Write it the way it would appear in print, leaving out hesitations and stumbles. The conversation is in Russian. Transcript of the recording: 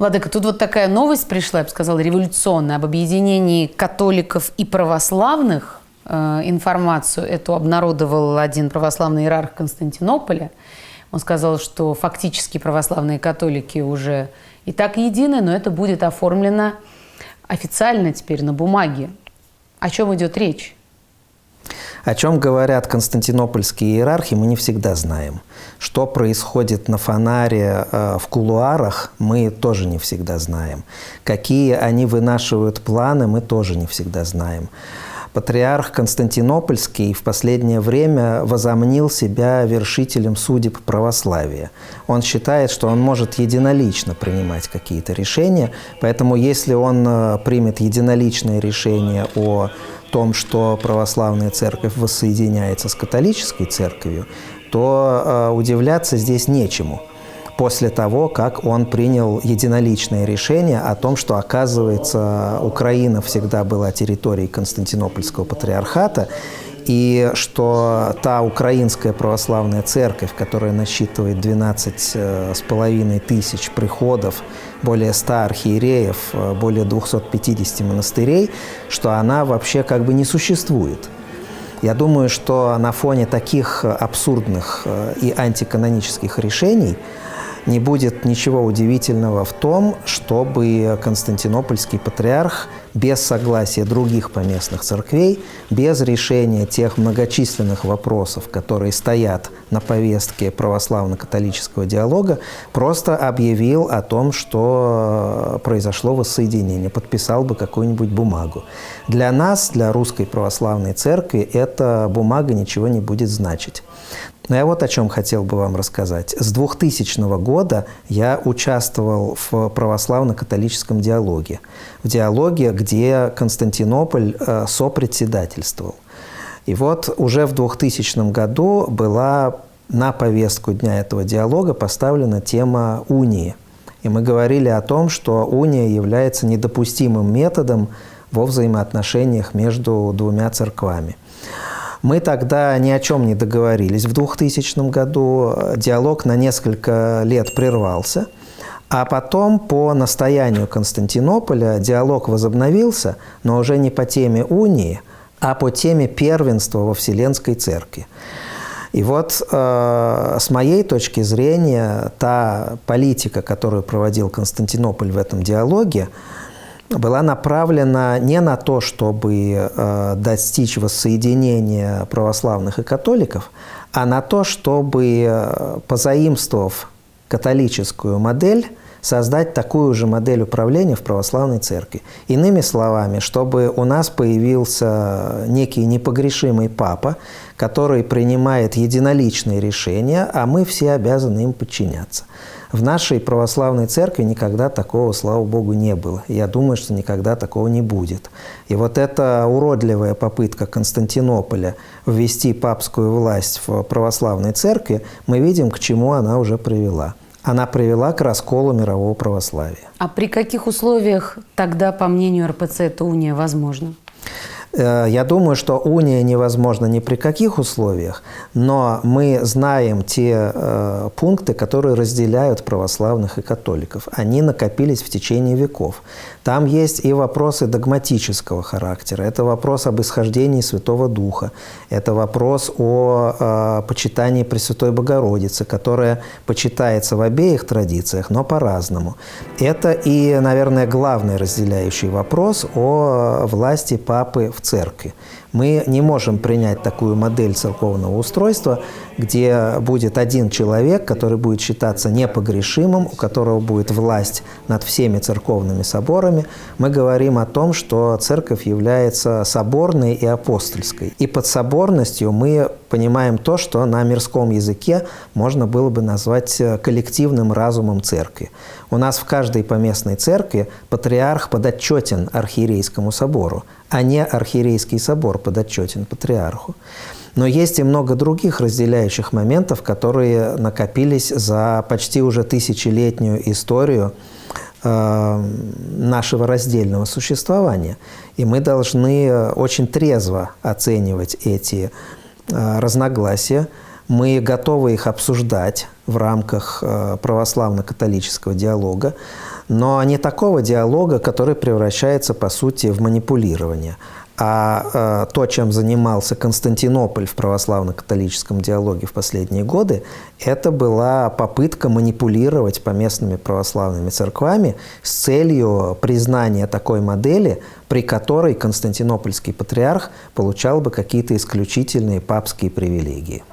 Владыка, тут вот такая новость пришла, я бы сказала, революционная, об объединении католиков и православных. Информацию эту обнародовал один православный иерарх Константинополя. Он сказал, что фактически православные католики уже и так едины, но это будет оформлено официально теперь на бумаге. О чем идет речь? О чем говорят константинопольские иерархи, мы не всегда знаем. Что происходит на фонаре в кулуарах, мы тоже не всегда знаем. Какие они вынашивают планы, мы тоже не всегда знаем. Патриарх Константинопольский в последнее время возомнил себя вершителем судеб православия. Он считает, что он может единолично принимать какие-то решения, поэтому если он примет единоличное решение о том, что православная церковь воссоединяется с католической церковью, то удивляться здесь нечему. После того, как он принял единоличное решение о том, что, оказывается, Украина всегда была территорией Константинопольского патриархата, и что та украинская православная церковь, которая насчитывает 12,5 тысяч приходов, более 100 архиереев, более 250 монастырей, что она вообще как бы не существует. Я думаю, что на фоне таких абсурдных и антиканонических решений не будет ничего удивительного в том, чтобы Константинопольский патриарх без согласия других поместных церквей, без решения тех многочисленных вопросов, которые стоят на повестке православно-католического диалога, просто объявил о том, что произошло воссоединение, подписал бы какую-нибудь бумагу. Для нас, для Русской Православной Церкви, эта бумага ничего не будет значить. Но я вот о чем хотел бы вам рассказать. С 2000 года я участвовал в православно-католическом диалоге. В диалоге, где Константинополь сопредседательствовал. И вот уже в 2000 году была на повестку дня этого диалога поставлена тема унии. И мы говорили о том, что уния является недопустимым методом во взаимоотношениях между двумя церквами. Мы тогда ни о чем не договорились в 2000 году, диалог на несколько лет прервался, а потом по настоянию Константинополя диалог возобновился, но уже не по теме унии, а по теме первенства во Вселенской Церкви. И вот с моей точки зрения та политика, которую проводил Константинополь в этом диалоге, была направлена не на то, чтобы достичь воссоединения православных и католиков, а на то, чтобы, позаимствовав католическую модель, создать такую же модель управления в православной церкви. Иными словами, чтобы у нас появился некий непогрешимый папа, который принимает единоличные решения, а мы все обязаны им подчиняться. В нашей православной церкви никогда такого, слава Богу, не было. Я думаю, что никогда такого не будет. И вот эта уродливая попытка Константинополя ввести папскую власть в православной церкви, мы видим, к чему она уже привела. Она привела к расколу мирового православия. А при каких условиях тогда, по мнению РПЦ, эта уния возможна? Я думаю, что уния невозможна ни при каких условиях, но мы знаем те пункты, которые разделяют православных и католиков. Они накопились в течение веков. Там есть и вопросы догматического характера. Это вопрос об исхождении Святого Духа. Это вопрос о почитании Пресвятой Богородицы, которая почитается в обеих традициях, но по-разному. Это и, наверное, главный разделяющий вопрос о власти Папы в церкви. Мы не можем принять такую модель церковного устройства, где будет один человек, который будет считаться непогрешимым, у которого будет власть над всеми церковными соборами. Мы говорим о том, что церковь является соборной и апостольской. И под соборностью мы понимаем то, что на мирском языке можно было бы назвать коллективным разумом церкви. У нас в каждой поместной церкви патриарх подотчетен архиерейскому собору, а не архиерейский собор подотчетен патриарху. Но есть и много других разделяющих моментов, которые накопились за почти уже тысячелетнюю историю нашего раздельного существования. И мы должны очень трезво оценивать эти разногласия. Мы готовы их обсуждать в рамках православно-католического диалога, но не такого диалога, который превращается, по сути, в манипулирование. А то, чем занимался Константинополь в православно-католическом диалоге в последние годы, это была попытка манипулировать поместными православными церквами с целью признания такой модели, при которой константинопольский патриарх получал бы какие-то исключительные папские привилегии.